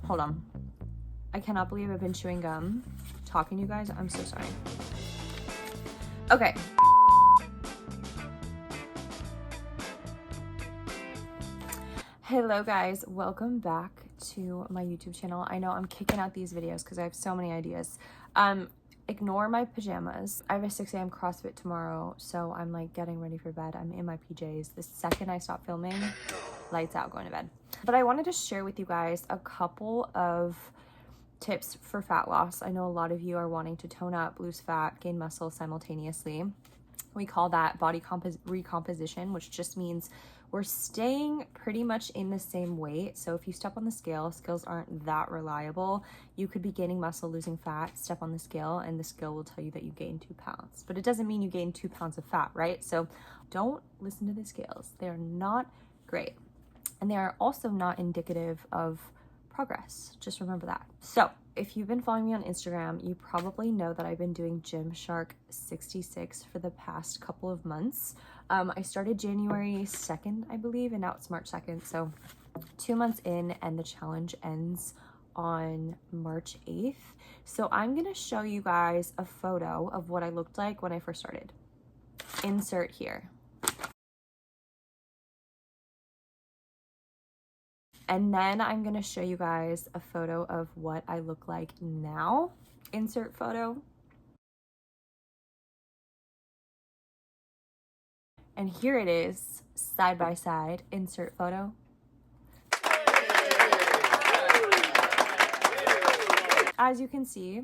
Hold on. I cannot believe I've been chewing gum talking to you guys. I'm so sorry. Okay. Hello guys, welcome back to my YouTube channel. I know I'm kicking out these videos because I have so many ideas. Ignore my pajamas. I have a 6 a.m. CrossFit tomorrow, so I'm like getting ready for bed. I'm in my PJs. The second I stop filming, lights out, going to bed. But I wanted to share with you guys a couple of tips for fat loss. I know a lot of you are wanting to tone up, lose fat, gain muscle simultaneously. We call that body recomposition, which just means we're staying pretty much in the same weight. So if you step on the scale, scales aren't that reliable. You could be gaining muscle, losing fat, step on the scale, and the scale will tell you that you gained 2 pounds. But it doesn't mean you gain 2 pounds of fat, right? So don't listen to the scales. They're not great. And they are also not indicative of progress. Just remember that. So if you've been following me on Instagram, you probably know that I've been doing Gymshark 66 for the past couple of months. I started January 2nd, I believe, and now it's March 2nd. So 2 months in, and the challenge ends on March 8th. So I'm gonna show you guys a photo of what I looked like when I first started. Insert here. And then I'm gonna show you guys a photo of what I look like now. Insert photo. And here it is, side by side. Insert photo. As you can see,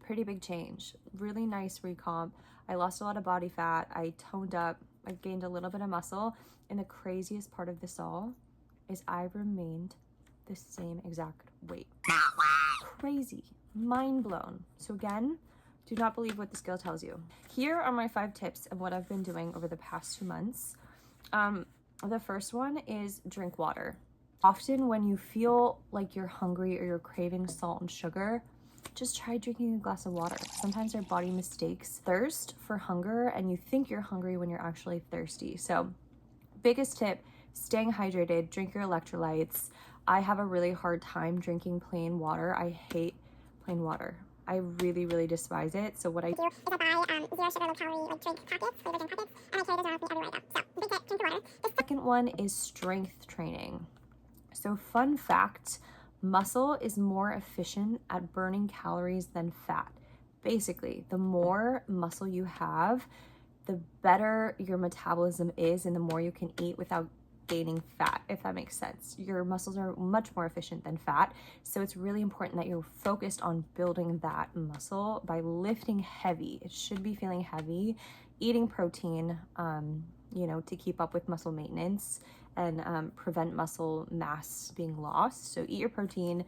pretty big change. Really nice recomp. I lost a lot of body fat. I toned up. I gained a little bit of muscle. And the craziest part of this all is I remained the same exact weight. Crazy, mind blown. So again, do not believe what the scale tells you. Here are my 5 tips of what I've been doing over the past 2 months. The first one is drink water. Often when you feel like you're hungry or you're craving salt and sugar, just try drinking a glass of water. Sometimes our body mistakes thirst for hunger, and you think you're hungry when you're actually thirsty. So biggest tip, staying hydrated, drink your electrolytes. I have a really hard time drinking plain water. I hate plain water. I really, really despise it. So what I do is I buy 0 sugar, low calorie like drink packets, flavored drink packets, and I carry those around with me everywhere I go. So big tip, drink your water. The second one is strength training. So fun fact, muscle is more efficient at burning calories than fat. Basically, the more muscle you have, the better your metabolism is and the more you can eat without gaining fat, if that makes sense. Your muscles are much more efficient than fat. So it's really important that you're focused on building that muscle by lifting heavy. It should be feeling heavy, eating protein, to keep up with muscle maintenance and prevent muscle mass being lost. So eat your protein,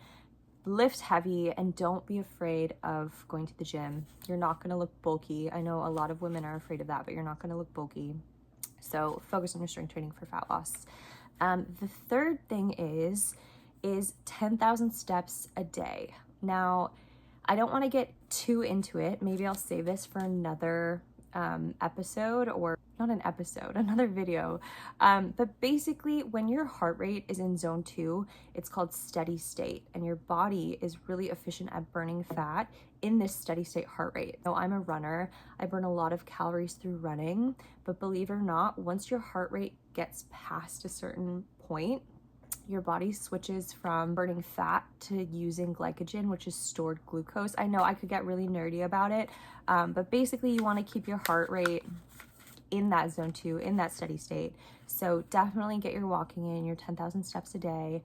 lift heavy, and don't be afraid of going to the gym. You're not going to look bulky. I know a lot of women are afraid of that, but you're not going to look bulky. So focus on your strength training for fat loss. The third thing is 10,000 steps a day. Now, I don't want to get too into it. Maybe I'll save this for another episode, or not an episode, another video. But basically, when your heart rate is in zone 2, it's called steady state, and your body is really efficient at burning fat in this steady state heart rate. So I'm a runner. I burn a lot of calories through running, but believe it or not, once your heart rate gets past a certain point, your body switches from burning fat to using glycogen, which is stored glucose. I know I could get really nerdy about it, but basically you want to keep your heart rate in that zone 2, in that steady state. So definitely get your walking in, your 10,000 steps a day.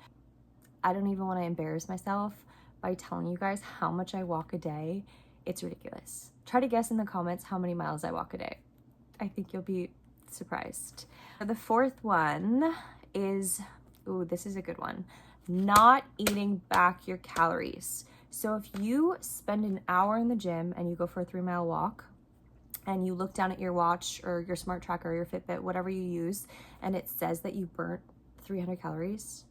I don't even want to embarrass myself by telling you guys how much I walk a day. It's ridiculous. Try to guess in the comments how many miles I walk a day. I think you'll be surprised. The fourth one is, this is a good one. Not eating back your calories. So if you spend an hour in the gym and you go for a 3-mile walk and you look down at your watch or your smart tracker or your Fitbit, whatever you use, and it says that you burnt 300 calories,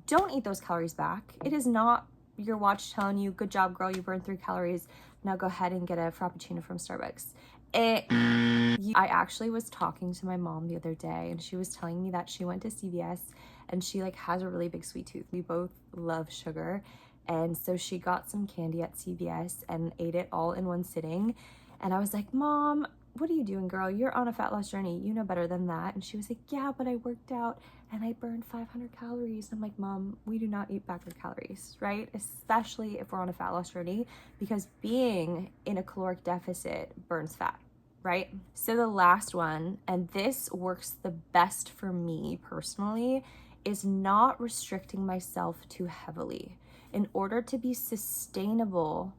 don't eat those calories back. It is not your watch telling you, good job, girl, you burned 3 calories. Now go ahead and get a Frappuccino from Starbucks. I actually was talking to my mom the other day, and she was telling me that she went to CVS and she like has a really big sweet tooth. We both love sugar, and so she got some candy at CVS and ate it all in one sitting. And I was like, Mom, what are you doing, girl? You're on a fat loss journey. You know better than that. And she was like, yeah, but I worked out and I burned 500 calories. I'm like, Mom, we do not eat 500 calories, right? Especially if we're on a fat loss journey, because being in a caloric deficit burns fat, right? So the last one, and this works the best for me personally, is not restricting myself too heavily. In order to be sustainable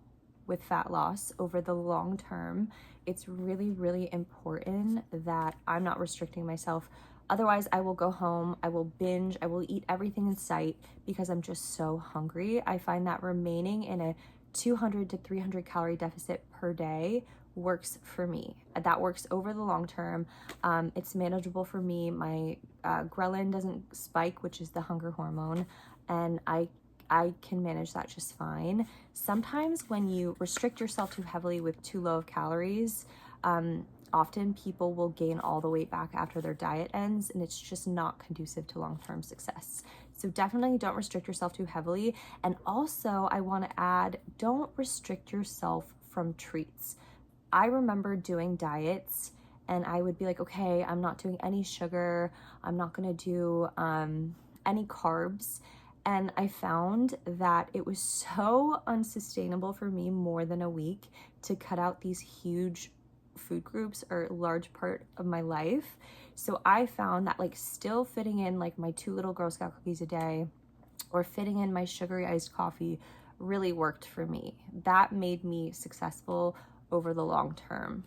with fat loss over the long term, it's really, really important that I'm not restricting myself. Otherwise, I will go home, I will binge, I will eat everything in sight because I'm just so hungry. I find that remaining in a 200 to 300 calorie deficit per day works for me. That works over the long term. It's manageable for me. My ghrelin doesn't spike, which is the hunger hormone, and I can manage that just fine. Sometimes when you restrict yourself too heavily with too low of calories, often people will gain all the weight back after their diet ends, and it's just not conducive to long-term success. So definitely don't restrict yourself too heavily. And also I want to add, don't restrict yourself from treats. I remember doing diets and I would be like, okay, I'm not doing any sugar. I'm not going to do any carbs. And I found that it was so unsustainable for me more than a week to cut out these huge food groups or large part of my life. So I found that like still fitting in like my 2 little Girl Scout cookies a day or fitting in my sugary iced coffee really worked for me. That made me successful over the long term.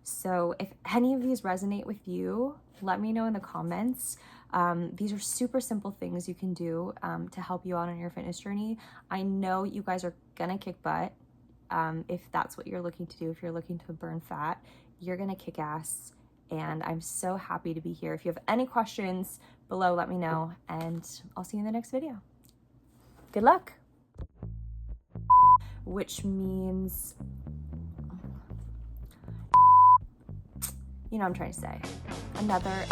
So if any of these resonate with you, let me know in the comments. These are super simple things you can do to help you out on your fitness journey. I know you guys are gonna kick butt if that's what you're looking to do. If you're looking to burn fat, you're gonna kick ass, and I'm so happy to be here. If you have any questions below, let me know, and I'll see you in the next video. Good luck. Which means, you know what I'm trying to say. Another